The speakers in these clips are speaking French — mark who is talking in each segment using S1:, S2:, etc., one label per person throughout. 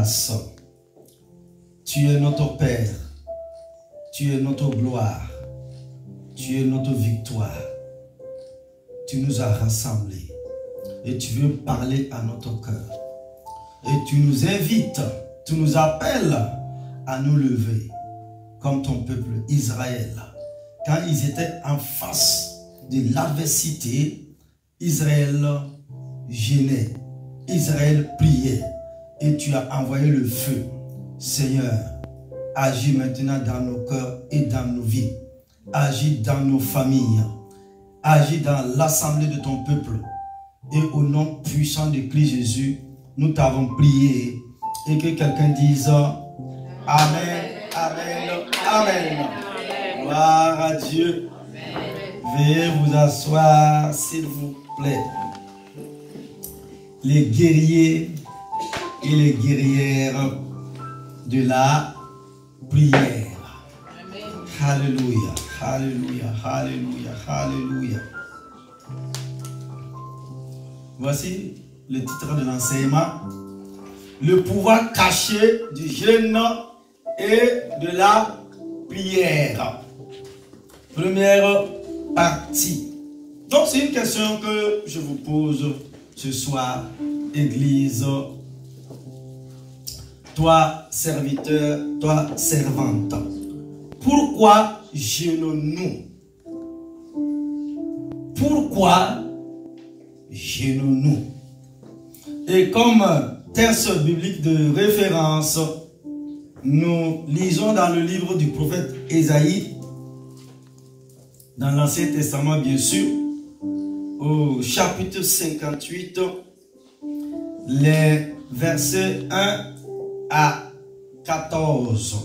S1: grâce. Tu es notre Père. Tu es notre gloire. Tu es notre victoire. Tu nous as rassemblés. Et tu veux parler à notre cœur. Et tu nous invites, tu nous appelles à nous lever. Comme ton peuple Israël. Quand ils étaient en face de l'adversité, Israël gênait. Israël priait. Et tu as envoyé le feu. Seigneur, agis maintenant dans nos cœurs et dans nos vies. Agis dans nos familles. Agis dans l'assemblée de ton peuple. Et au nom puissant de Christ Jésus, nous t'avons prié. Et que quelqu'un dise Amen, Amen, Amen. Gloire à Dieu. Veuillez vous asseoir, s'il vous plaît. Les guerriers et les guerrières de la prière. Alléluia, alléluia, alléluia, alléluia. Voici le titre de l'enseignement. Le pouvoir caché du jeûne et de la prière. Première partie. Donc c'est une question que je vous pose ce soir, Église. Toi, serviteur, toi, servante. Pourquoi jeûnons-nous? Pourquoi jeûnons-nous? Et comme texte biblique de référence, nous lisons dans le livre du prophète Ésaïe, dans l'Ancien Testament bien sûr, au chapitre 58, les versets 1 à 14.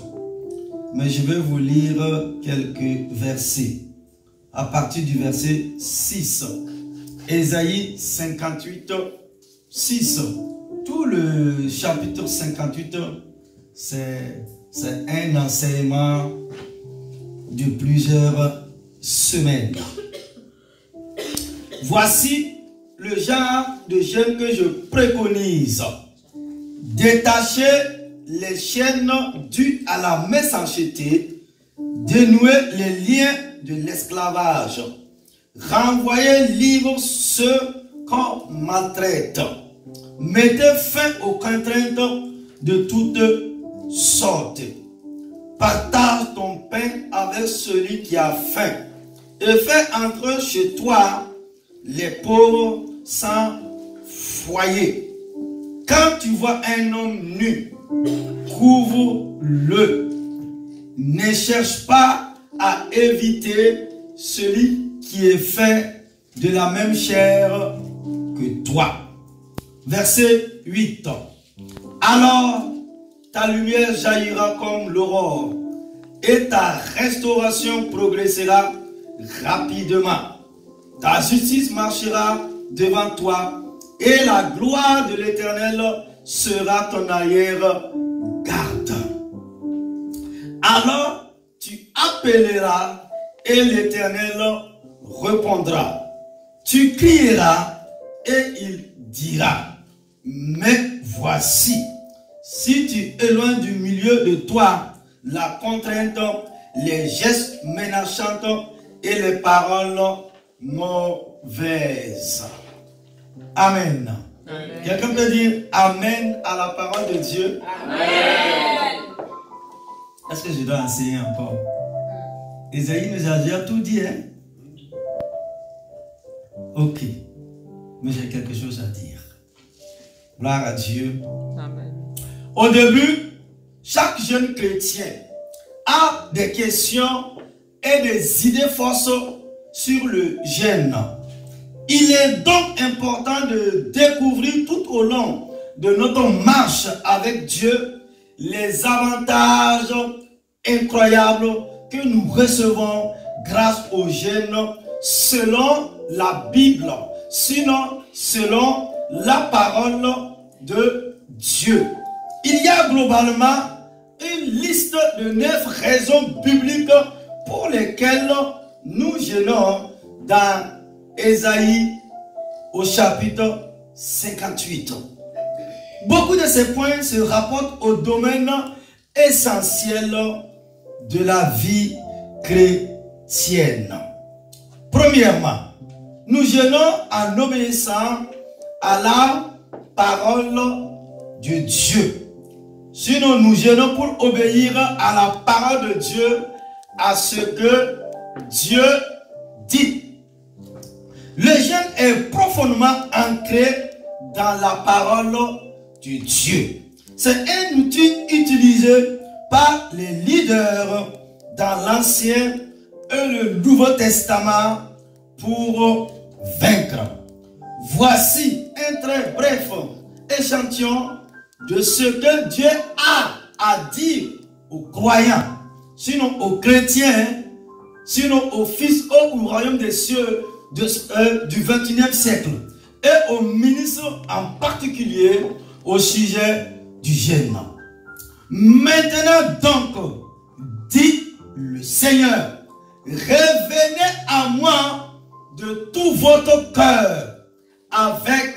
S1: Mais je vais vous lire quelques versets. À partir du verset 6. Ésaïe 58, 6. Tout le chapitre 58, c'est un enseignement de plusieurs semaines. Voici le genre de jeûne que je préconise. Détacher les chaînes dues à la méchanceté, dénouer les liens de l'esclavage, renvoyer libre ceux qu'on maltraite, mettez fin aux contraintes de toutes sortes. Partage ton pain avec celui qui a faim et fais entrer chez toi les pauvres sans foyer. Quand tu vois un homme nu, couvre-le. Ne cherche pas à éviter celui qui est fait de la même chair que toi. Verset 8. Alors ta lumière jaillira comme l'aurore et ta restauration progressera rapidement. Ta justice marchera devant toi et la gloire de l'Éternel sera ton arrière-garde. Alors tu appelleras et l'Éternel répondra. Tu crieras et il dira, mais voici, si tu éloignes du milieu de toi la contrainte, les gestes menaçants et les paroles mauvaises. Amen. Quelqu'un peut dire Amen à la parole de Dieu? Amen. Est-ce que je dois enseigner encore? Ésaïe nous a déjà tout dit, hein? Ok. Mais j'ai quelque chose à dire. Gloire à Dieu. Amen. Au début, chaque jeune chrétien a des questions et des idées fausses sur le jeûne. Il est donc important de découvrir tout au long de notre marche avec Dieu les avantages incroyables que nous recevons grâce au jeûne selon la Bible, sinon selon la parole de Dieu. Il y a globalement une liste de 9 raisons bibliques pour lesquelles nous jeûnons dans Ésaïe au chapitre 58. Beaucoup de ces points se rapportent au domaine essentiel de la vie chrétienne. Premièrement, nous jeûnons en obéissant à la parole de Dieu. Sinon, nous jeûnons pour obéir à la parole de Dieu, à ce que Dieu dit. Le jeûne est profondément ancré dans la parole de Dieu. C'est un outil utilisé par les leaders dans l'Ancien et le Nouveau Testament pour vaincre. Voici un très bref échantillon de ce que Dieu a à dire aux croyants, sinon aux chrétiens, sinon aux fils au royaume des cieux du 21e siècle et aux ministres en particulier au sujet du jeûne. Maintenant donc, dit le Seigneur, revenez à moi de tout votre cœur, avec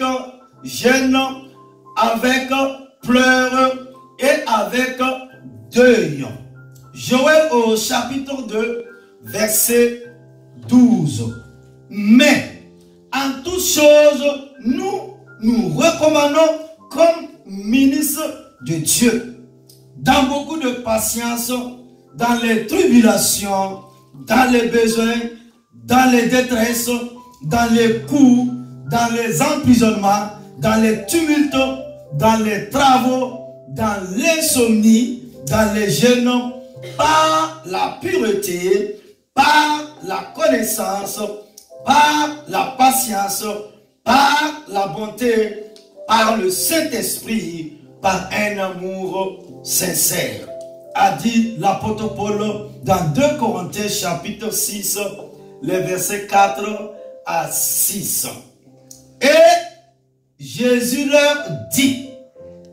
S1: jeûne, avec pleurs et avec deuil. Joël au chapitre 2, verset 12. Mais en toutes choses, nous recommandons comme ministres de Dieu, dans beaucoup de patience, dans les tribulations, dans les besoins, dans les détresses, dans les coups, dans les emprisonnements, dans les tumultes, dans les travaux, dans l'insomnie, dans les jeûnes, par la pureté, par la connaissance, par la patience, par la bonté, par le Saint-Esprit, par un amour sincère, a dit l'apôtre Paul dans 2 Corinthiens chapitre 6, les versets 4 à 6. Et Jésus leur dit,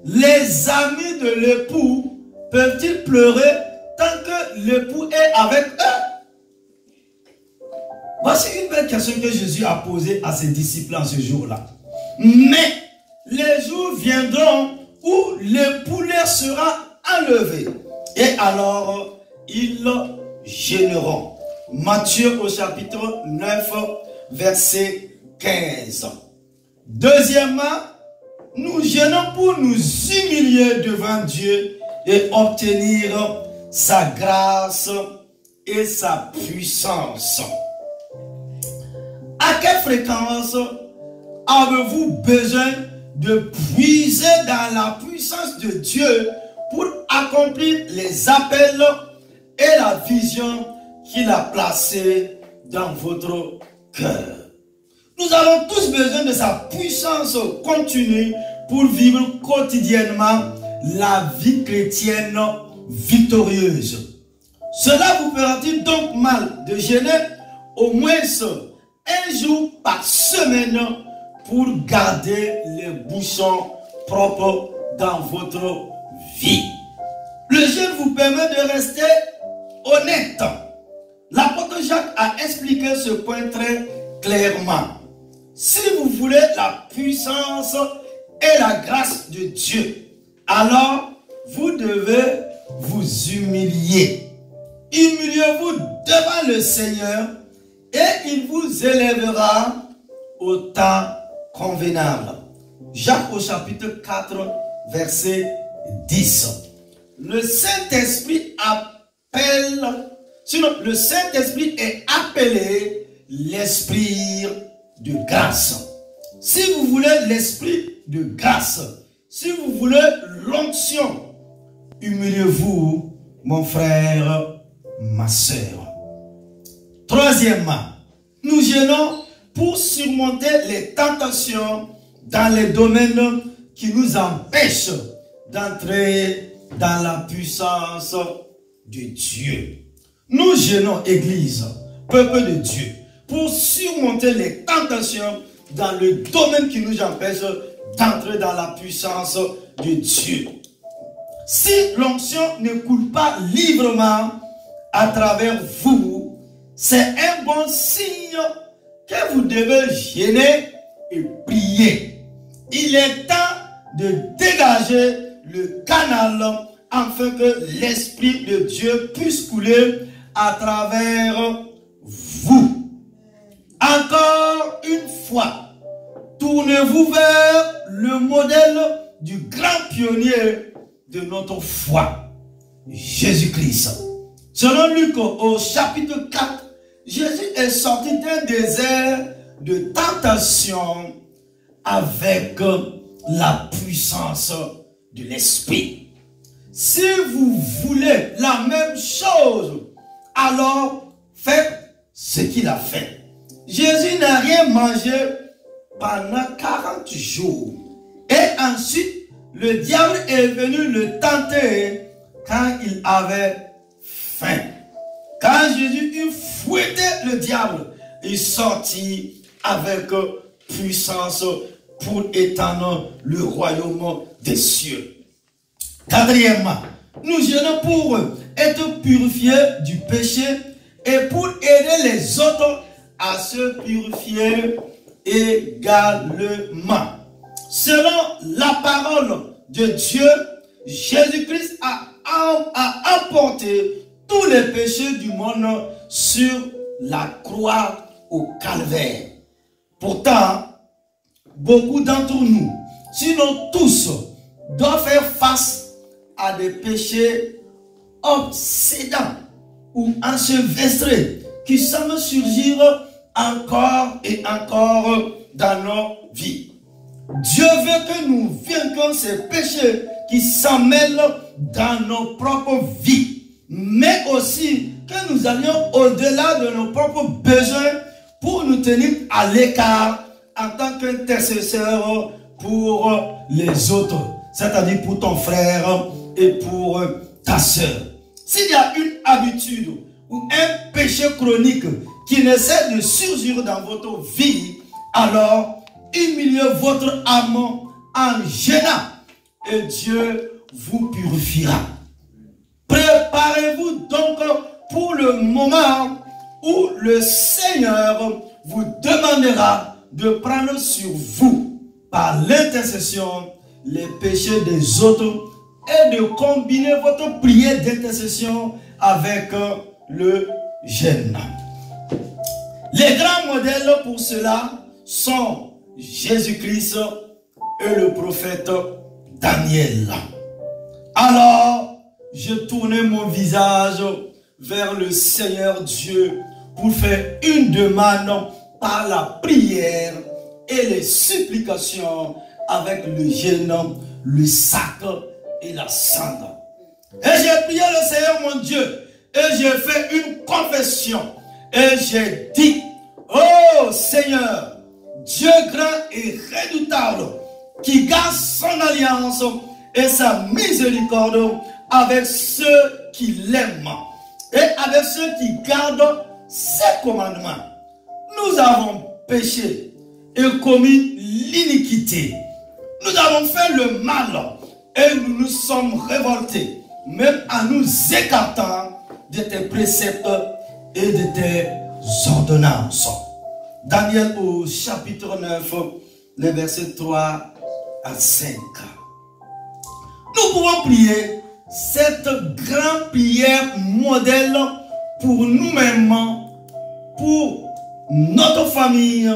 S1: les amis de l'époux peuvent-ils pleurer tant que l'époux est avec eux? Voici une belle question que Jésus a posée à ses disciples en ce jour-là. Mais les jours viendront où l'époux leur sera enlevé. Et alors, ils gêneront. Matthieu au chapitre 9, verset 15. Deuxièmement, nous gênons pour nous humilier devant Dieu et obtenir sa grâce et sa puissance. À quelle fréquence avez-vous besoin de puiser dans la puissance de Dieu pour accomplir les appels et la vision qu'il a placée dans votre cœur? Nous avons tous besoin de sa puissance continue pour vivre quotidiennement la vie chrétienne victorieuse. Cela vous fera-t-il donc mal de jeûner au moins un jour par semaine pour garder les bouchons propres dans votre vie? Le jeûne vous permet de rester honnête. L'apôtre Jacques a expliqué ce point très clairement. Si vous voulez la puissance et la grâce de Dieu, alors vous devez vous humilier. Humiliez-vous devant le Seigneur et il vous élèvera au temps convenable. Jacques au chapitre 4, verset 10. Le Saint-Esprit le Saint-Esprit est appelé l'Esprit de grâce. Si vous voulez l'Esprit de grâce, si vous voulez l'onction, humiliez-vous, mon frère, ma sœur. Troisièmement, nous jeûnons pour surmonter les tentations dans les domaines qui nous empêchent d'entrer dans la puissance de Dieu. Nous jeûnons, Église, peuple de Dieu, pour surmonter les tentations dans le domaine qui nous empêche d'entrer dans la puissance de Dieu. Si l'onction ne coule pas librement à travers vous, c'est un bon signe que vous devez jeûner et prier. Il est temps de dégager le canal afin que l'Esprit de Dieu puisse couler à travers vous. Encore une fois, tournez-vous vers le modèle du grand pionnier de notre foi, Jésus-Christ. Selon Luc au chapitre 4, Jésus est sorti d'un désert de tentation avec la puissance de l'Esprit. Si vous voulez la même chose, alors faites ce qu'il a fait. Jésus n'a rien mangé pendant 40 jours. Et ensuite, le diable est venu le tenter quand il avait faim. Quand Jésus eut fouetté le diable, il sortit avec puissance pour étendre le royaume des cieux. Quatrièmement, nous jeûnons pour être purifiés du péché et pour aider les autres à se purifier également. Selon la parole de Dieu, Jésus-Christ a emporté tous les péchés du monde sur la croix au calvaire. Pourtant, beaucoup d'entre nous, sinon tous, doivent faire face à des péchés obsédants ou enchevêtrés qui semblent surgir encore et encore dans nos vies. Dieu veut que nous vainquions ces péchés qui s'en mêlent dans nos propres vies, mais aussi que nous allions au-delà de nos propres besoins pour nous tenir à l'écart en tant qu'intercesseur pour les autres, c'est-à-dire pour ton frère et pour ta sœur. S'il y a une habitude ou un péché chronique qui essaie de surgir dans votre vie, alors humiliez votre âme en jeûnant et Dieu vous purifiera. Préparez-vous donc pour le moment où le Seigneur vous demandera de prendre sur vous, par l'intercession, les péchés des autres et de combiner votre prière d'intercession avec le jeûne. Les grands modèles pour cela sont Jésus-Christ et le prophète Daniel. Alors, je tournais mon visage vers le Seigneur Dieu pour faire une demande par la prière et les supplications avec le jeûne, le sacre et la cendre. Et j'ai prié le Seigneur mon Dieu et j'ai fait une confession et j'ai dit: oh Seigneur, Dieu grand et redoutable, qui garde son alliance et sa miséricorde avec ceux qui l'aiment et avec ceux qui gardent ses commandements. Nous avons péché et commis l'iniquité. Nous avons fait le mal et nous nous sommes révoltés, même en nous écartant de tes préceptes et de tes ordonnances. Daniel au chapitre 9, les versets 3 à 5. Nous pouvons prier cette grande prière modèle pour nous-mêmes, pour notre famille,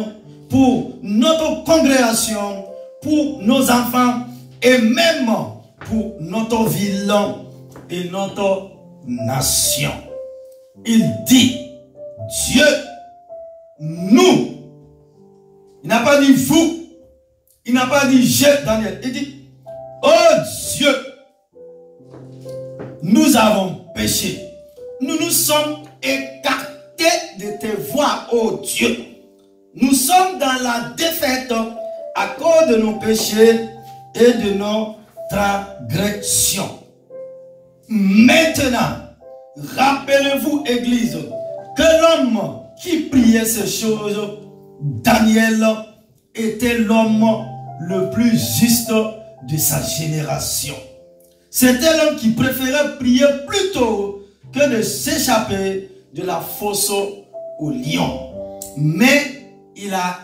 S1: pour notre congrégation, pour nos enfants et même pour notre ville et notre nation. Il dit: Dieu, nous. Il n'a pas dit vous. Il n'a pas dit je, Daniel. Il dit: oh Dieu, nous avons péché. Nous nous sommes écartés de tes voies, oh Dieu. Nous sommes dans la défaite à cause de nos péchés et de nos transgressions. Maintenant, rappelez-vous, Église, que l'homme qui priait ces choses, Daniel, était l'homme le plus juste de sa génération. C'était l'homme qui préférait prier plutôt que de s'échapper de la fosse au lion. Mais il a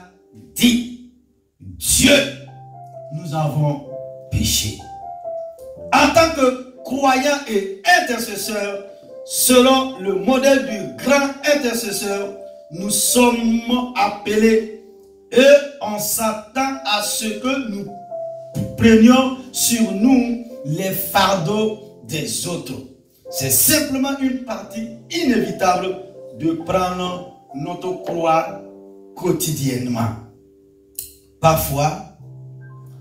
S1: dit: Dieu, nous avons péché. péché. En tant que croyants et intercesseurs, selon le modèle du grand intercesseur, nous sommes appelés et on s'attend à ce que nous prenions sur nous les fardeaux des autres. C'est simplement une partie inévitable de prendre notre croix quotidiennement. Parfois,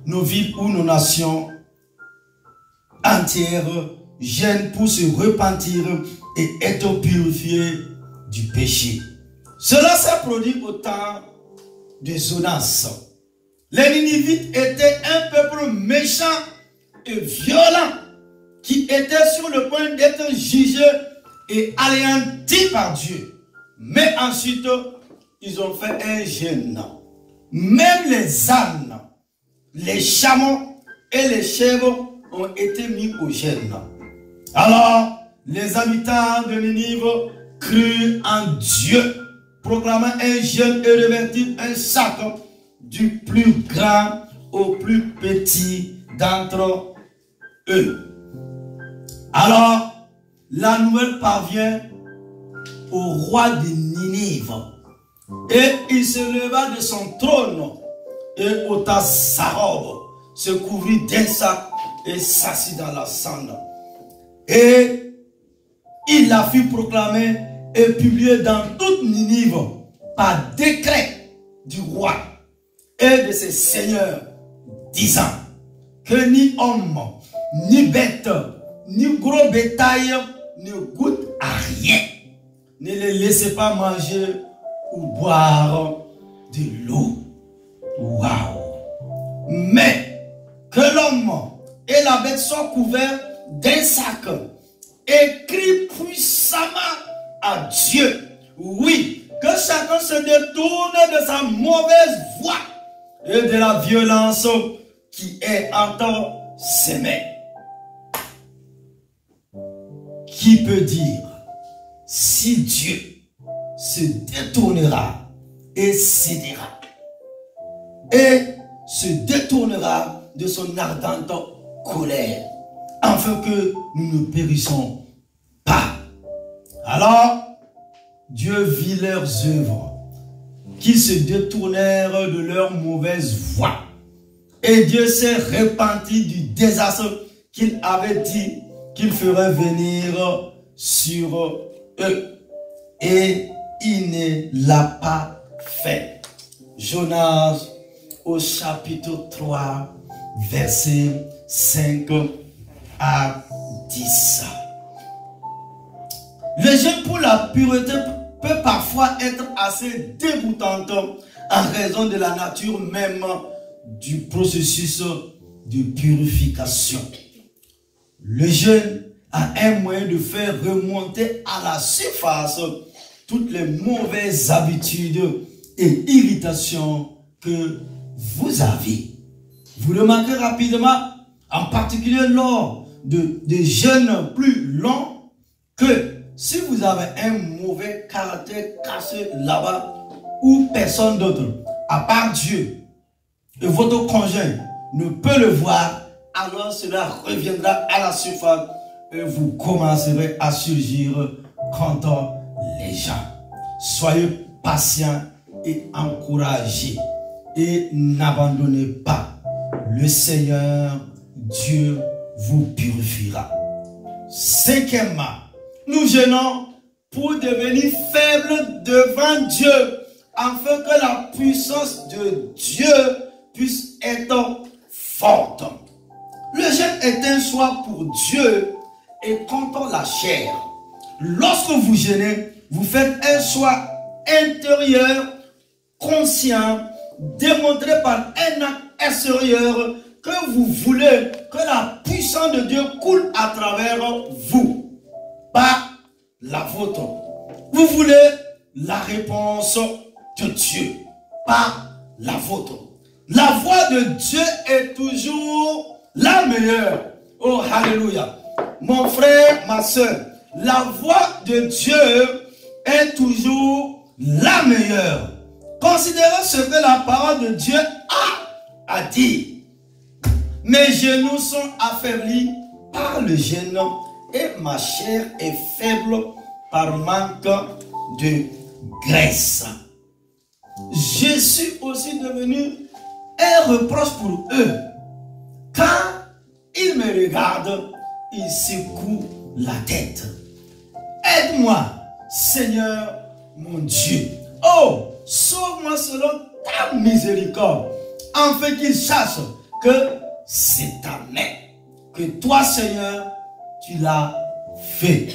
S1: nos villes ou nos nations entières gênent pour se repentir et être purifiées du péché. Cela s'est produit au temps de Jonas. Les Ninivites étaient un peuple méchant et violent qui était sur le point d'être jugé et anéanti par Dieu. Mais ensuite, ils ont fait un jeûne. Même les ânes, les chameaux et les chèvres ont été mis au jeûne. Alors, les habitants de Ninive crurent en Dieu, proclamant un jeûne et revêtirent un sac du plus grand au plus petit d'entre eux. Alors, la nouvelle parvient au roi de Ninive. Et il se leva de son trône et ôta sa robe, se couvrit d'un sac et s'assit dans la cendre. Et il la fit proclamer et publier dans toute Ninive par décret du roi et de ses seigneurs, disant que ni homme, ni bête, ni gros bétail ne goûte à rien. Ne les laissez pas manger ou boire de l'eau. Waouh! Mais que l'homme et la bête soient couverts d'un sac et crient puissamment à Dieu. Oui, que chacun se détourne de sa mauvaise voie et de la violence qui est entre ses mains. Qui peut dire si Dieu se détournera et cédera et se détournera de son ardente colère afin que nous ne périssons pas? Alors Dieu vit leurs œuvres, qu'ils se détournèrent de leur mauvaise voie, et Dieu s'est repenti du désastre qu'il avait dit qu'il ferait venir sur eux. Et il ne l'a pas fait. Jonas au chapitre 3, versets 5 à 10. Le jeûne pour la pureté peut parfois être assez dégoûtante en raison de la nature même du processus de purification. Le jeûne a un moyen de faire remonter à la surface toutes les mauvaises habitudes et irritations que vous avez. Vous remarquez rapidement, en particulier lors de jeûnes plus longs, que si vous avez un mauvais caractère caché là-bas, ou personne d'autre, à part Dieu, et votre conjoint ne peut le voir, alors cela reviendra à la surface et vous commencerez à surgir contre les gens. Soyez patients et encouragés et n'abandonnez pas. Le Seigneur Dieu vous purifiera. Cinquièmement, nous jeûnons pour devenir faibles devant Dieu, afin que la puissance de Dieu puisse être forte. Le jeûne est un choix pour Dieu et contre la chair. Lorsque vous jeûnez, vous faites un choix intérieur, conscient, démontré par un acte extérieur que vous voulez que la puissance de Dieu coule à travers vous, pas la vôtre. Vous voulez la réponse de Dieu, pas la vôtre. La voix de Dieu est toujours la meilleure. Oh, alléluia. Mon frère, ma soeur, la voix de Dieu est toujours la meilleure. Considérez ce que la parole de Dieu a dit. Mes genoux sont affaiblis par le jeûne et ma chair est faible par manque de graisse. Je suis aussi devenu un reproche pour eux. Quand ils me regardent, ils secouent la tête. Aide-moi, Seigneur mon Dieu. Oh, sauve-moi selon ta miséricorde, afin qu'ils sachent que c'est ta main, que toi, Seigneur, tu l'as fait.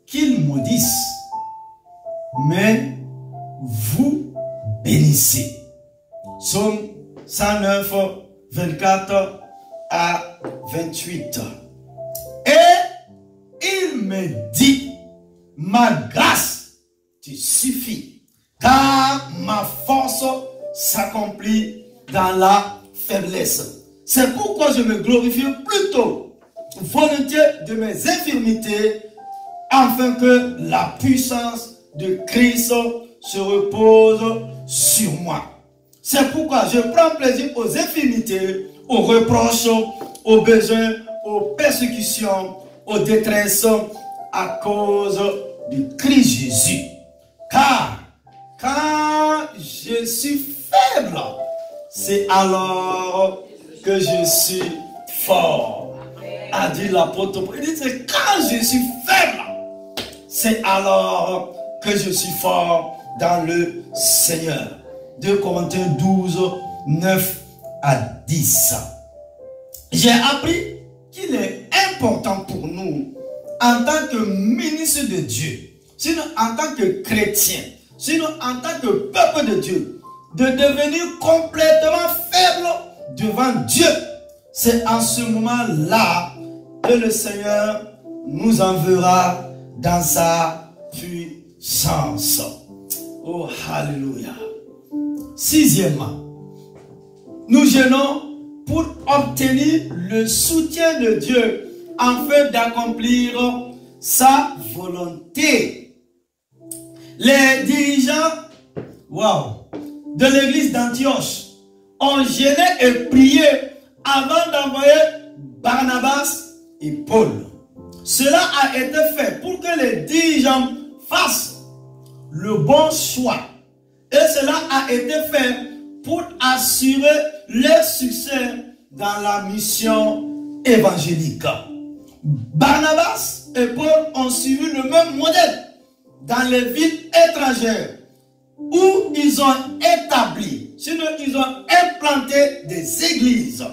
S1: Qu'ils maudissent, mais vous bénissez. Psaume 109, 24 à 28. Et il me dit, ma grâce te suffit, car ma force s'accomplit dans la faiblesse. C'est pourquoi je me glorifie plutôt volontiers de mes infirmités, afin que la puissance de Christ se repose sur moi. C'est pourquoi je prends plaisir aux infirmités, aux reproches, aux besoins, aux persécutions, aux détresses, à cause de Christ Jésus. Car quand je suis faible, c'est alors que je suis fort, a dit l'apôtre. Il dit, c'est quand je suis faible, c'est alors que je suis fort dans le Seigneur. 2 Corinthiens 12, 9 à 10. J'ai appris qu'il est important pour nous, en tant que ministre de Dieu, sinon en tant que chrétien, sinon en tant que peuple de Dieu, de devenir complètement faible devant Dieu. C'est en ce moment-là que le Seigneur nous enverra dans sa puissance. Oh, alléluia. Sixièmement, nous jeûnons pour obtenir le soutien de Dieu afin d'accomplir sa volonté. Les dirigeants de l'église d'Antioche ont jeûné et prié avant d'envoyer Barnabas et Paul. Cela a été fait pour que les dirigeants fassent le bon choix. Et cela a été fait pour assurer leur succès dans la mission évangélique. Barnabas et Paul ont suivi le même modèle dans les villes étrangères où ils ont établi, sinon ils ont implanté des églises.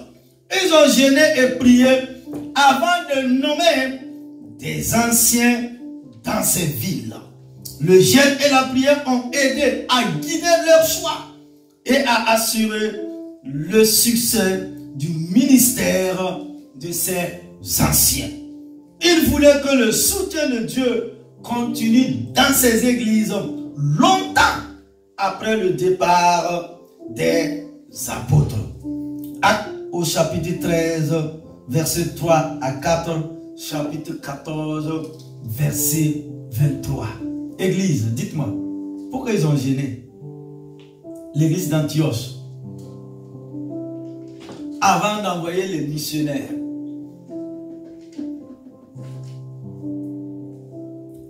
S1: Ils ont jeûné et prié avant de nommer des anciens dans ces villes. Le jeûne et la prière ont aidé à guider leur choix et à assurer le succès du ministère de ces anciens. Ils voulaient que le soutien de Dieu continue dans ces églises longtemps après le départ des apôtres. Actes au chapitre 13, verset 3 à 4, chapitre 14, verset 23. Église, dites-moi, pourquoi ils ont jeûné? L'église d'Antioche, avant d'envoyer les missionnaires,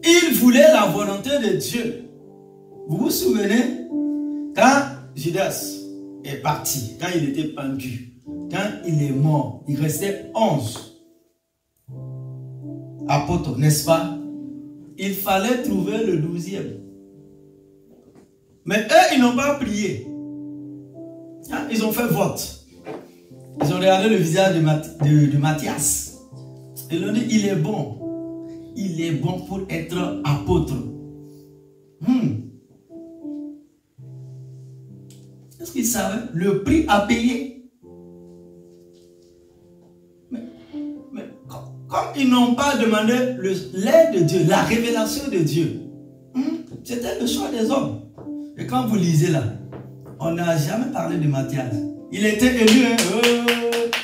S1: ils voulaient la volonté de Dieu. Vous vous souvenez, quand Judas est parti, quand il était pendu, quand il est mort, il restait 11 apôtres, n'est-ce pas? Il fallait trouver le 12e. Mais eux, ils n'ont pas prié. Ils ont fait vote. Ils ont regardé le visage de Matthias. Ils ont dit, il est bon. Il est bon pour être apôtre. Est-ce qu'ils savaient le prix à payer? Mais comme ils n'ont pas demandé l'aide de Dieu, la révélation de Dieu, c'était le choix des hommes. Et quand vous lisez là, on n'a jamais parlé de Matthias. Il était élu,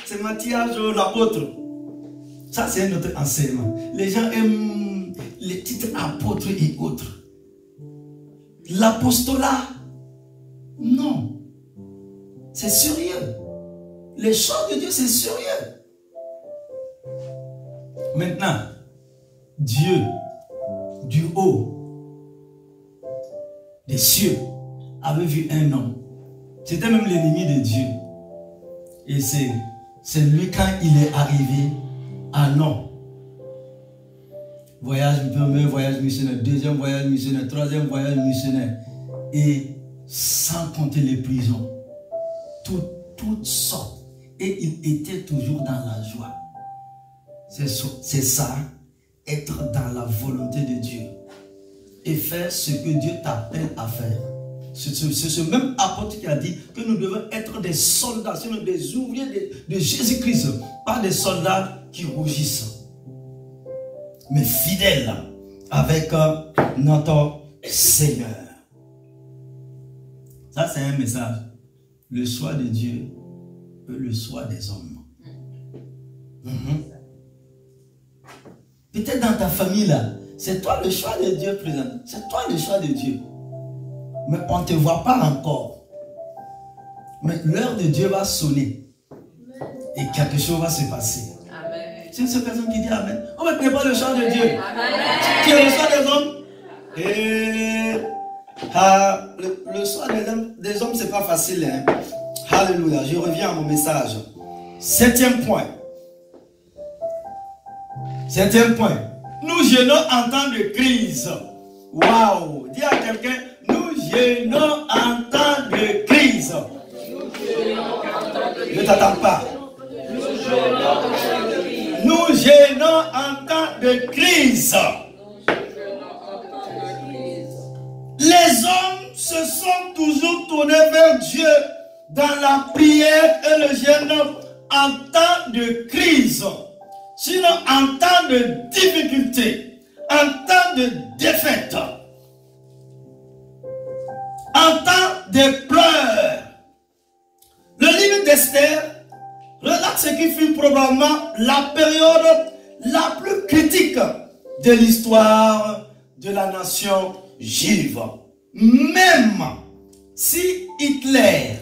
S1: c'est Matthias l'apôtre. Ça, c'est notre enseignement. Les gens aiment les titres apôtres et autres. L'apostolat, non. C'est sérieux. Les choses de Dieu, c'est sérieux. Maintenant, Dieu, du haut des cieux, avait vu un homme. C'était même l'ennemi de Dieu. Et c'est lui, quand il est arrivé, ah non. Voyage premier, voyage missionnaire, deuxième voyage missionnaire, troisième voyage missionnaire. Et sans compter les prisons. Toutes sortes. Et il était toujours dans la joie. C'est ça, être dans la volonté de Dieu. Et faire ce que Dieu t'appelle à faire. C'est ce même apôtre qui a dit que nous devons être des soldats, sinon des ouvriers de Jésus-Christ, pas des soldats qui rougissent, mais fidèles avec notre Seigneur. Ça, c'est un message. Le choix de Dieu et le choix des hommes. Peut-être dans ta famille là, c'est toi le choix de Dieu présent. C'est toi le choix de Dieu. Mais on ne te voit pas encore. Mais l'heure de Dieu va sonner. Et quelque chose va se passer. C'est une seule personne qui dit Amen. On ne met pas le choix de Dieu. Amen. Tu es le choix des hommes. Et le choix des hommes, c'est pas facile. Hein? Alléluia. Je reviens à mon message. Septième point. Nous gênons en temps de crise. Waouh. Dis à quelqu'un, nous gênons en temps de crise. Ne t'attends pas. Nous gênons en temps de crise. Les hommes se sont toujours tournés vers Dieu dans la prière et le jeûne en temps de crise. Sinon, en temps de difficulté, en temps de défaite, en temps de pleurs. Le livre d'Esther relate ce qui fut probablement la période la plus critique de l'histoire de la nation juive. Même si Hitler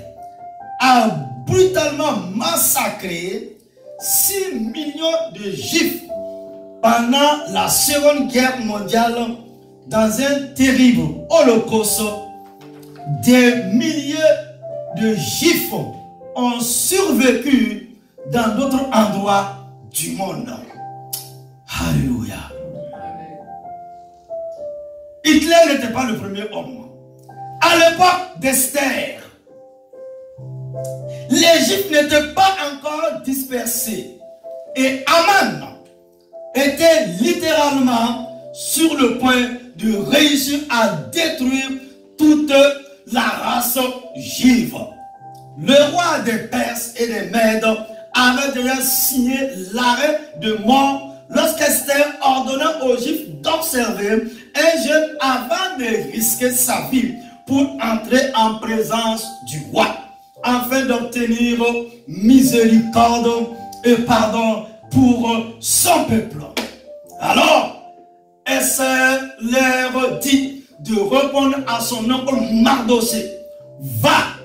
S1: a brutalement massacré 6 millions de Juifs pendant la Seconde Guerre mondiale dans un terrible holocauste, des milliers de Juifs ont survécu dans d'autres endroits du monde. Alléluia. Hitler n'était pas le premier homme. À l'époque d'Esther, les Juifs n'étaient pas encore dispersés. Et Aman était littéralement sur le point de réussir à détruire toute la race juive. Le roi des Perses et des Mèdes avait déjà signé l'arrêt de mort lorsqu'Esther ordonna aux Juifs d'observer un jeûne avant de risquer sa vie pour entrer en présence du roi, afin d'obtenir miséricorde et pardon pour son peuple. Alors, Esther leur dit de répondre à son oncle Mardochée: va,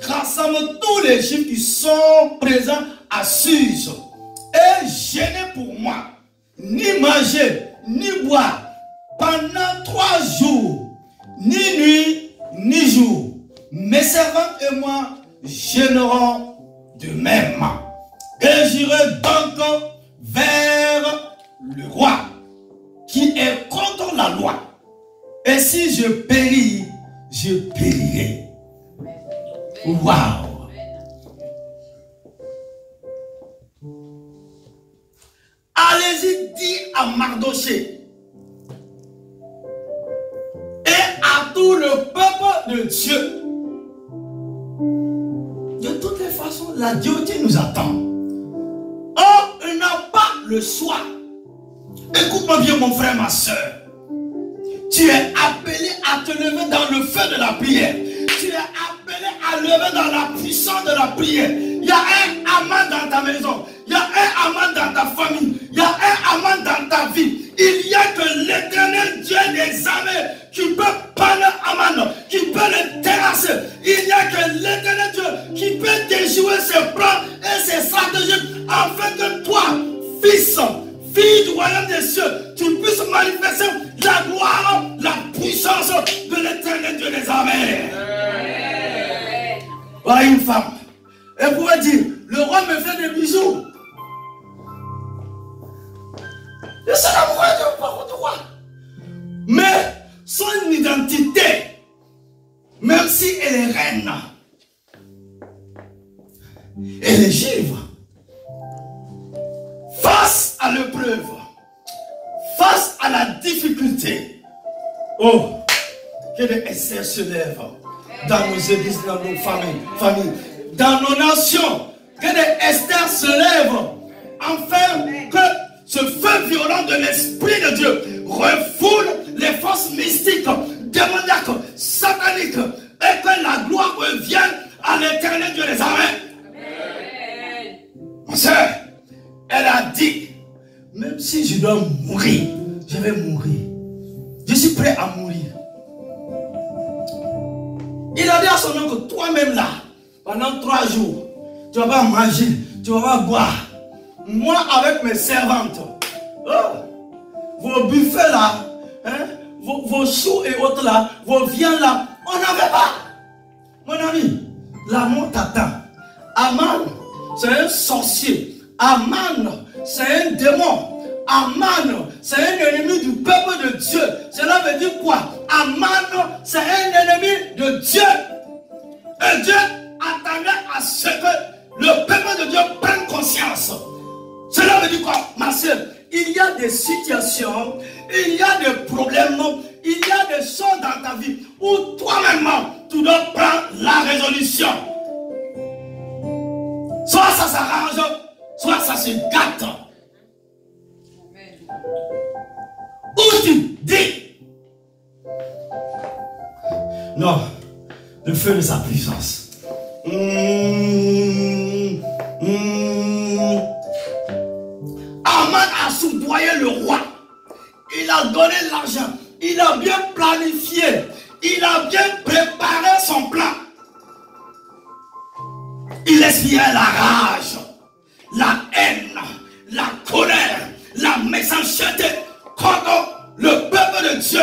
S1: rassemble tous les Juifs qui sont présents à Suse et jeûnez pour moi, ni manger, ni boire pendant 3 jours, ni nuit, ni jour. Mes servantes et moi jeûnerons de même. Et j'irai donc vers le roi qui est contre la loi. Et si je péris, je périrai. Waouh! Allez-y, dit à Mardochée et à tout le peuple de Dieu. De toutes les façons, la dureté nous attend. Or, on n'a pas le choix. Écoute-moi bien, mon frère, ma soeur. Tu es appelé à te lever dans le feu de la prière. Tu es appelé à lever dans la puissance de la prière. Il y a un Aman dans ta maison. Il y a un Aman dans ta famille. Il y a un Aman dans ta vie. Il y a que l'Éternel Dieu des armées qui peut parler Aman, qui peut le terrasser. Il y a que l'Éternel Dieu qui peut déjouer ses plans et manifester la gloire, la puissance de l'Éternel Dieu des armées. Voilà une femme. Elle pouvait dire, le roi me fait des bisous. Et c'est la voix du roi. Mais son identité, même si elle est reine, elle est givre. Face à l'épreuve, face à la difficulté, oh, que des Esther se lèvent dans nos églises, dans nos familles, dans nos nations, que des Esther se lèvent, afin que ce feu violent de l'Esprit de Dieu refoule les forces mystiques, démoniaques, sataniques, et que la gloire revienne à l'Éternel Dieu des armées. Ma soeur, elle a dit, même si je dois mourir, je vais mourir. Je suis prêt à mourir. Il a dit à son oncle, toi-même là, pendant 3 jours, tu ne vas pas manger, tu ne vas pas boire. Moi avec mes servantes, vos buffets là, hein, vos choux et autres là, vos viandes là, on n'avait pas. Mon ami, la mort t'attend. Aman, c'est un sorcier. Aman, c'est un démon. Aman, c'est un ennemi du peuple de Dieu. Cela veut dire quoi? Aman, c'est un ennemi de Dieu. Et Dieu attendait à ce que le peuple de Dieu prenne conscience. Cela veut dire quoi, ma soeur? Il y a des situations, il y a des problèmes, il y a des choses dans ta vie où toi-même, tu dois prendre la résolution. Soit ça s'arrange, soit ça se gâte. Ou tu dis, non, le feu de sa puissance. Aman a soudoyé le roi. Il a donné l'argent. Il a bien planifié. Il a bien préparé son plan. Il expirait la rage, la haine, la colère, la méchanceté contre le peuple de Dieu.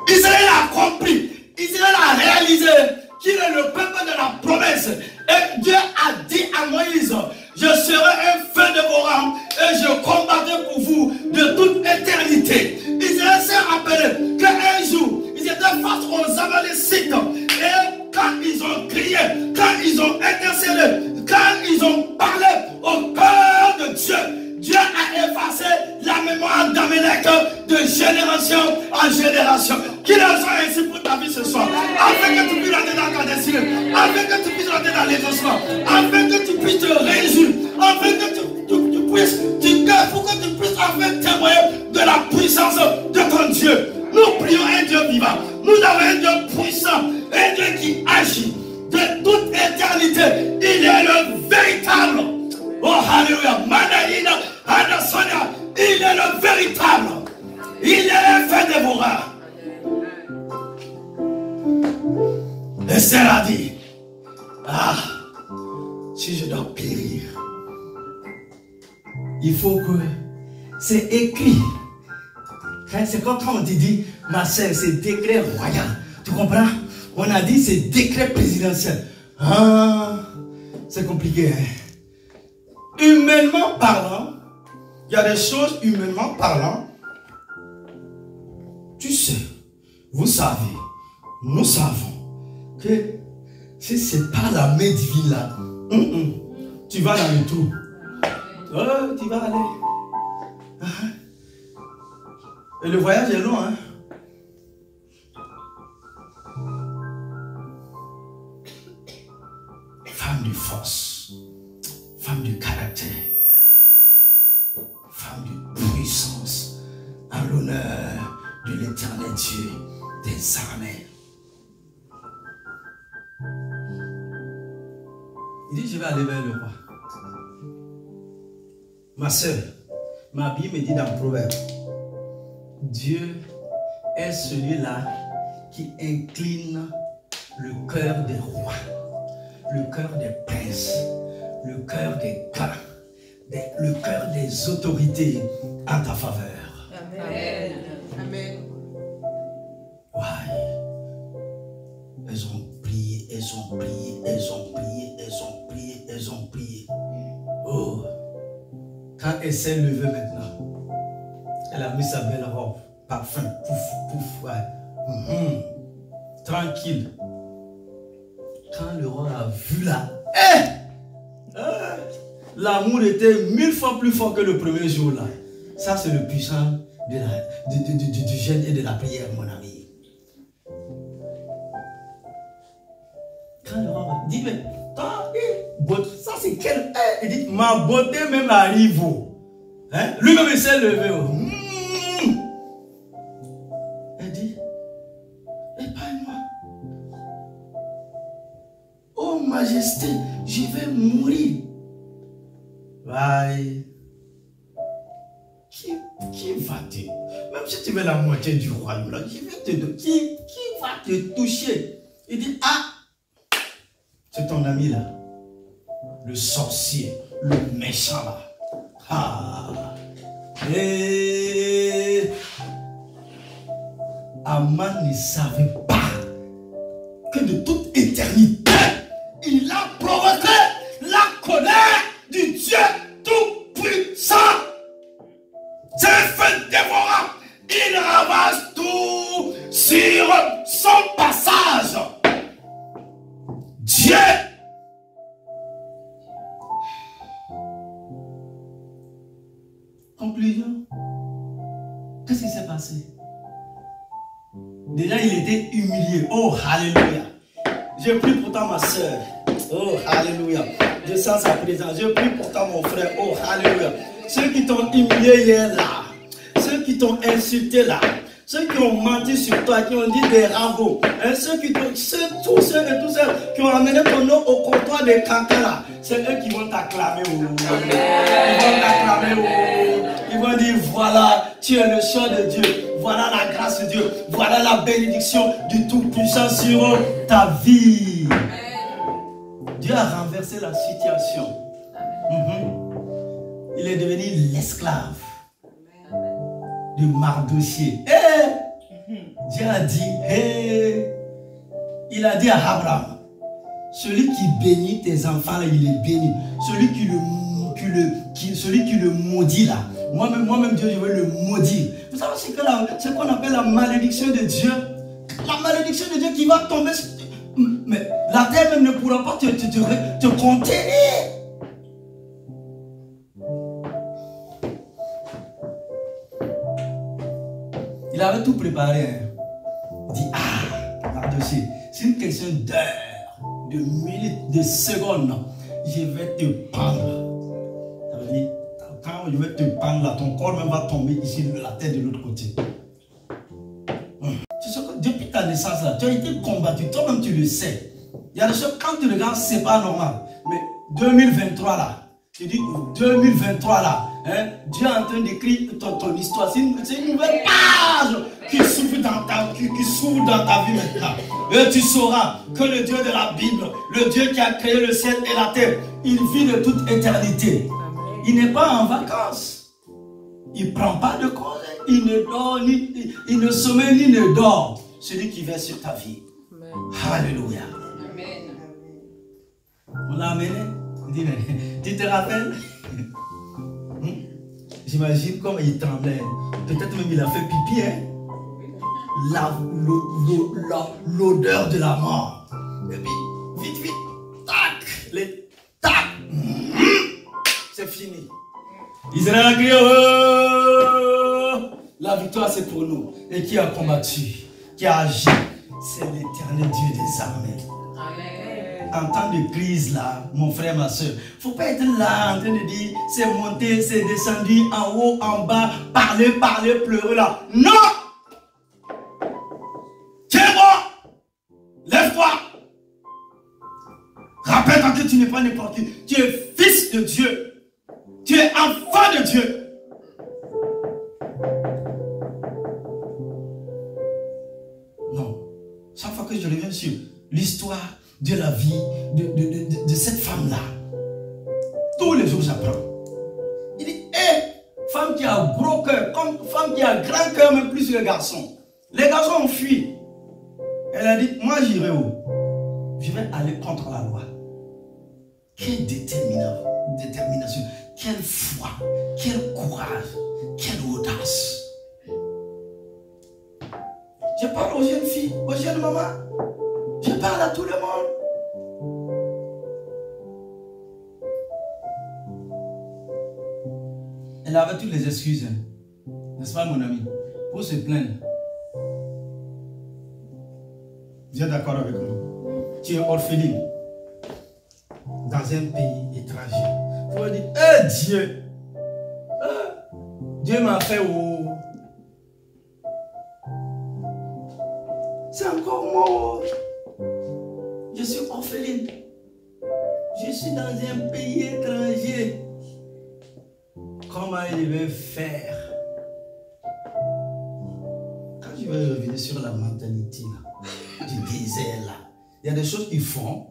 S1: Israël a compris. Israël a réalisé qu'il est le peuple de la promesse. Et Dieu a dit à Moïse, je serai un feu dévorant et je combattrai pour vous de toute éternité. Israël s'est rappelé qu'un jour, ils étaient face aux Amalécites. Et quand ils ont crié, quand ils ont intercédé, quand ils ont parlé au cœur de Dieu, Dieu a effacé la mémoire d'Amélec de génération en génération. Qu'il en soit ainsi pour ta vie ce soir. Afin que tu puisses rentrer dans ta destinée. Afin que tu puisses rentrer dans les ossements. Afin que tu puisses te réjouir. Afin que tu puisses, pour que tu puisses enfin témoigner de la puissance de ton Dieu. Nous prions un Dieu vivant. Nous avons un Dieu puissant. Un Dieu qui agit de toute éternité. Il est le véritable. Oh, alléluia. Manaïna, Anasonia. Il est le véritable. Il est un feu dévoreur. Esther a dit, ah, si je dois périr, il faut que c'est écrit. C'est comme quand on te dit, ma soeur, c'est décret royal. Tu comprends? On a dit c'est décret présidentiel. Ah, c'est compliqué. Hein? Humainement parlant, il y a des choses humainement parlant. Tu sais, vous savez, nous savons que si ce n'est pas la main divine là, tu vas dans le trou. Oh, tu vas aller. Et le voyage est long, hein. Femme de force, femme de caractère, femme de puissance, en l'honneur de l'Éternel Dieu des armées. Il dit, je vais aller vers le roi. Ma soeur, ma Bible me dit dans Proverbe, Dieu est celui-là qui incline le cœur des rois, le cœur des princes, le cœur des gars, le cœur des autorités en ta faveur.
S2: Amen. Amen.
S1: Ouais. Elles ont prié, elles ont prié, elles ont prié, elles ont prié, elles ont prié. Oh. Quand elle s'est levée maintenant, elle a mis sa belle robe, parfum, pouf, pouf, ouais. Tranquille. Quand le roi a vu là, l'amour était 1000 fois plus fort que le premier jour là. Ça c'est le puissant du jeûne et de la prière, mon ami. Quand le roi dit, mais ça c'est quelle... Il dit, ma beauté même arrive. Hein? Lui-même il s'est levé. Elle dit, épargne-moi. Oh majesté, je vais mourir. Ouais. Qui va te... Même si tu veux la moitié du royaume là, qui va te toucher? Il dit, ah, c'est ton ami là. Le sorcier, le méchant là. Ah. Et Aman ne savait pas que de toute éternité, il a provoqué la colère du Dieu Tout-Puissant. C'est un feu dévorant. Il ramasse tout sur son passage. Dieu. Conclusion. Qu'est-ce qui s'est passé? Déjà, il était humilié. Oh, alléluia. Je prie pourtant ma soeur. Oh, alléluia. Je sens sa présence. Je prie pourtant mon frère. Oh, alléluia. Ceux qui t'ont humilié hier là. Ceux qui t'ont insulté là. Ceux qui ont menti sur toi, qui ont dit des ragots. Hein, tous ceux qui ont amené ton nom au comptoir des caca là. C'est eux qui vont t'acclamer. Oh. Ils vont t'acclamer. Oh. Ils vont dire, voilà, tu es le choix de Dieu. Voilà la grâce de Dieu. Voilà la bénédiction du Tout-Puissant sur ta vie. Dieu a renversé la situation. Il est devenu l'esclave de Mardochée. Dieu a dit, il a dit à Abraham, celui qui bénit tes enfants, là, il est béni. Celui qui le maudit là, moi-même Dieu, je veux le maudire. Vous savez ce qu'on appelle la malédiction de Dieu. La malédiction de Dieu qui va tomber. Mais la terre même ne pourra pas te contenir. Il avait tout préparé. Il dit, Mardochée, c'est une question d'heure, de minutes, de secondes. Je vais te pendre. Ça veut dire, quand je vais te pendre là, ton corps même va tomber ici, la tête de l'autre côté. Tu sais que depuis ta naissance là, tu as été combattu, toi-même tu le sais. Il y a des choses, quand tu regardes, c'est pas normal. Mais 2023 là, tu dis 2023 là, hein, Dieu est en train d'écrire ton histoire. C'est une nouvelle page qui s'ouvre dans ta vie maintenant. Et tu sauras que le Dieu de la Bible, le Dieu qui a créé le ciel et la terre, il vit de toute éternité. Il n'est pas en vacances. Il ne prend pas de congé. Il ne dort, il ne sommeille ni ne dort. Celui qui veille sur ta vie. Amen. Alléluia. Amen. On l'a amené. Tu te rappelles? J'imagine comme il tremblait. Peut-être même il a fait pipi. Hein? L'odeur de la mort. Et puis, vite, tac, tac. C'est fini. Israël a crié, oh, la victoire c'est pour nous. Et qui a combattu, qui a agi, c'est l'éternel Dieu des armées. Amen. En temps de crise là, mon frère, ma soeur, il ne faut pas être là en train de dire c'est monté, c'est descendu, en haut, en bas, parler, pleurer là. Non! Tiens-moi! Lève-toi! Rappelle-toi que tu n'es pas n'importe qui. Tu es fils de Dieu. Tu es enfant de Dieu. Non. Chaque fois que je reviens sur l'histoire de la vie de cette femme-là, tous les jours j'apprends. Il dit, femme qui a un gros cœur, comme femme qui a grand cœur, même plus que les garçons. Les garçons ont fui. Elle a dit, moi j'irai où? Je vais aller contre la loi. Quelle détermination, quelle foi, quel courage, quelle audace. Je parle aux jeunes filles, aux jeunes mamans. Je parle à tout le monde. Elle avait toutes les excuses, hein. N'est-ce pas mon ami? Pour se plaindre. Vous êtes d'accord avec moi? Tu es orpheline dans un pays étranger. Vous dire, eh Dieu, Dieu m'a fait où? C'est encore moi. Je suis orpheline. Je suis dans un pays étranger. Comment il devait faire? Quand je vais revenir sur la mentalité là, du désert là, il y a des choses qu'ils font.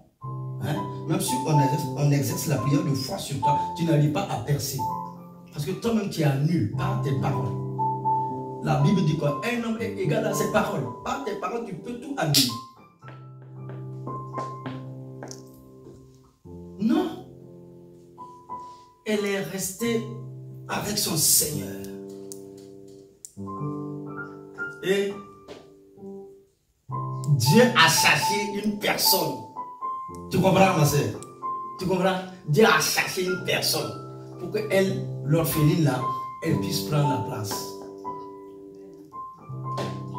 S1: Hein? Même si on exerce la prière de foi sur toi, tu n'arrives pas à percer. Parce que toi-même tu es nul par tes paroles. La Bible dit quoi? Un homme est égal à ses paroles. Par tes paroles, tu peux tout annuler. Non. Elle est restée avec son Seigneur. Et Dieu a cherché une personne. Tu comprends, ma soeur? Tu comprends? Dieu a cherché une personne pour qu'elle, l'orpheline là, elle puisse prendre la place.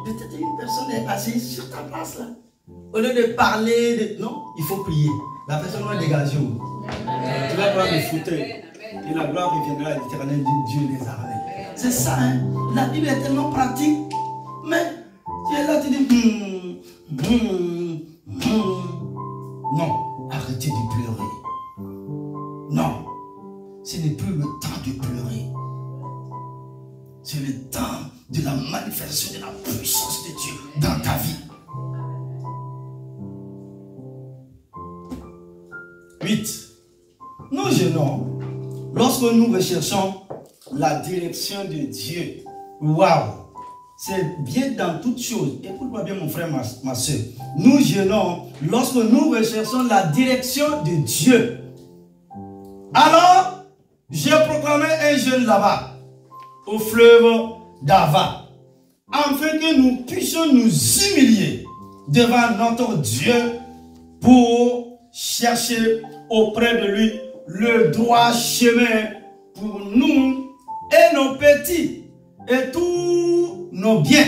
S1: Peut-être une personne est assise sur ta place là. Au lieu de parler, non, il faut prier. La personne va dégager. Tu vas prendre le fauteuil. Et la gloire reviendra à l'éternel Dieu des armées. C'est ça, hein? La Bible est tellement pratique. Mais tu es là, tu dis non, arrêtez de pleurer. Non, ce n'est plus le temps de pleurer. C'est le temps de la manifestation de la puissance de Dieu dans ta vie. 8. Nous gênons lorsque nous recherchons la direction de Dieu. Waouh! C'est bien dans toutes choses. Écoute-moi bien mon frère, ma soeur. Nous gênons lorsque nous recherchons la direction de Dieu. Alors, j'ai proclamé un jeûne là-bas, au fleuve d'Ava, afin que nous puissions nous humilier devant notre Dieu pour chercher auprès de lui le droit chemin pour nous et nos petits et tous nos biens.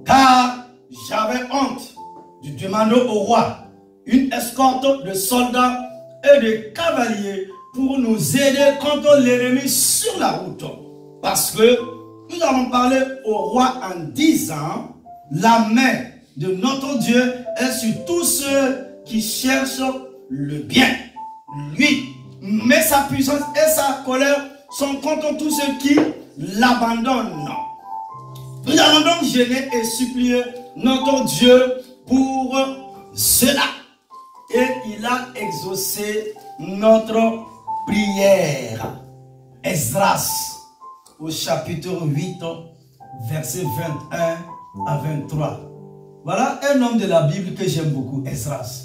S1: Car j'avais honte de demander au roi une escorte de soldats et de cavaliers pour nous aider contre l'ennemi sur la route. Parce que nous avons parlé au roi en disant, la main de notre Dieu est sur tous ceux qui cherchent le bien. Lui, mais sa puissance et sa colère sont contre tous ceux qui l'abandonnent. Nous allons donc gêner et supplier notre Dieu pour cela. Et il a exaucé notre prière. Esdras, au chapitre 8, verset 21 à 23. Voilà un homme de la Bible que j'aime beaucoup, Esdras.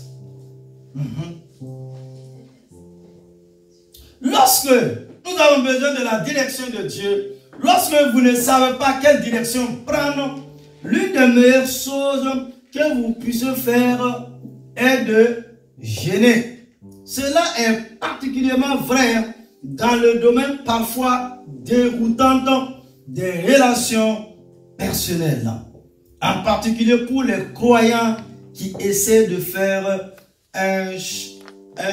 S1: Lorsque nous avons besoin de la direction de Dieu, lorsque vous ne savez pas quelle direction prendre, l'une des meilleures choses que vous puissiez faire est de gêner. Cela est particulièrement vrai dans le domaine parfois déroutant des relations personnelles. En particulier pour les croyants qui essaient de faire un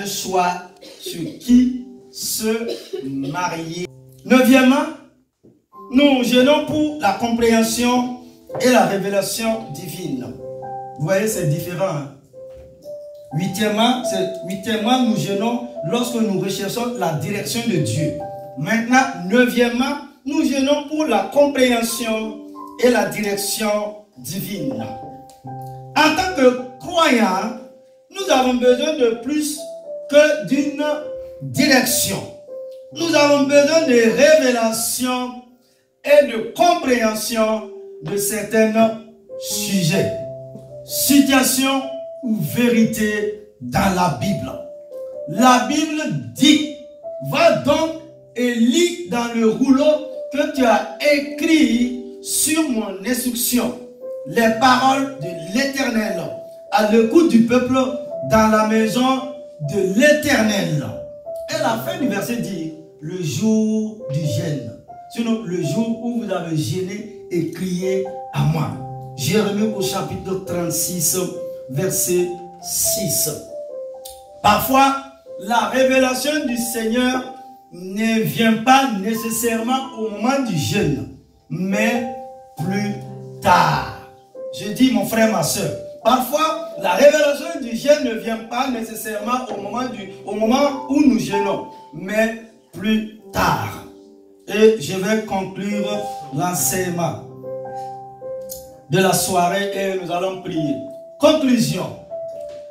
S1: choix sur qui se marier. Neuvièmement, nous gênons pour la compréhension et la révélation divine. Vous voyez, c'est différent. Huitièmement, nous gênons lorsque nous recherchons la direction de Dieu. Maintenant, neuvièmement, nous gênons pour la compréhension et la direction divine. En tant que croyants, nous avons besoin de plus que d'une direction. Nous avons besoin de révélation et de compréhension de certains sujets, situations ou vérités dans la Bible. La Bible dit, va donc et lis dans le rouleau que tu as écrit sur mon instruction les paroles de l'Éternel à l'écoute du peuple dans la maison de l'Éternel. Et la fin du verset dit, le jour du jeûne. Sinon, le jour où vous avez jeûné et crié à moi. Jérémie au chapitre 36, verset 6. Parfois, la révélation du Seigneur ne vient pas nécessairement au moment du jeûne, mais plus tard. Je dis mon frère, ma soeur, parfois la révélation du jeûne ne vient pas nécessairement au moment où nous jeûnons, mais plus tard. Et je vais conclure l'enseignement de la soirée et nous allons prier. Conclusion.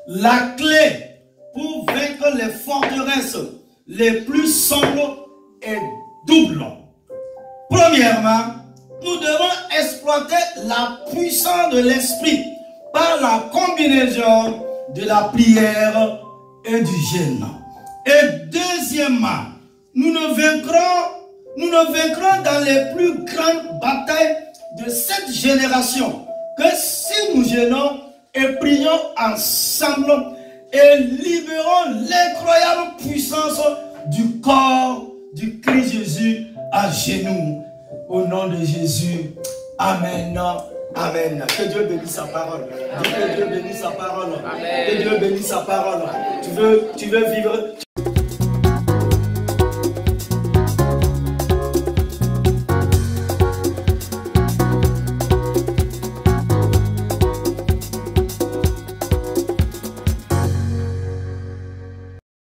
S1: La clé pour vaincre les forteresses les plus sombres est double. Premièrement, nous devons exploiter la puissance de l'esprit par la combinaison de la prière et du jeûne. Et deuxièmement, nous ne vaincrons dans les plus grandes batailles de cette génération que si nous jeûnons et prions ensemble et libérons l'incroyable puissance du corps du Christ Jésus à genoux. Au nom de Jésus. Amen. Amen. Que Dieu bénisse sa parole. Que Dieu bénisse sa parole. Que Dieu bénisse sa parole. Tu veux vivre.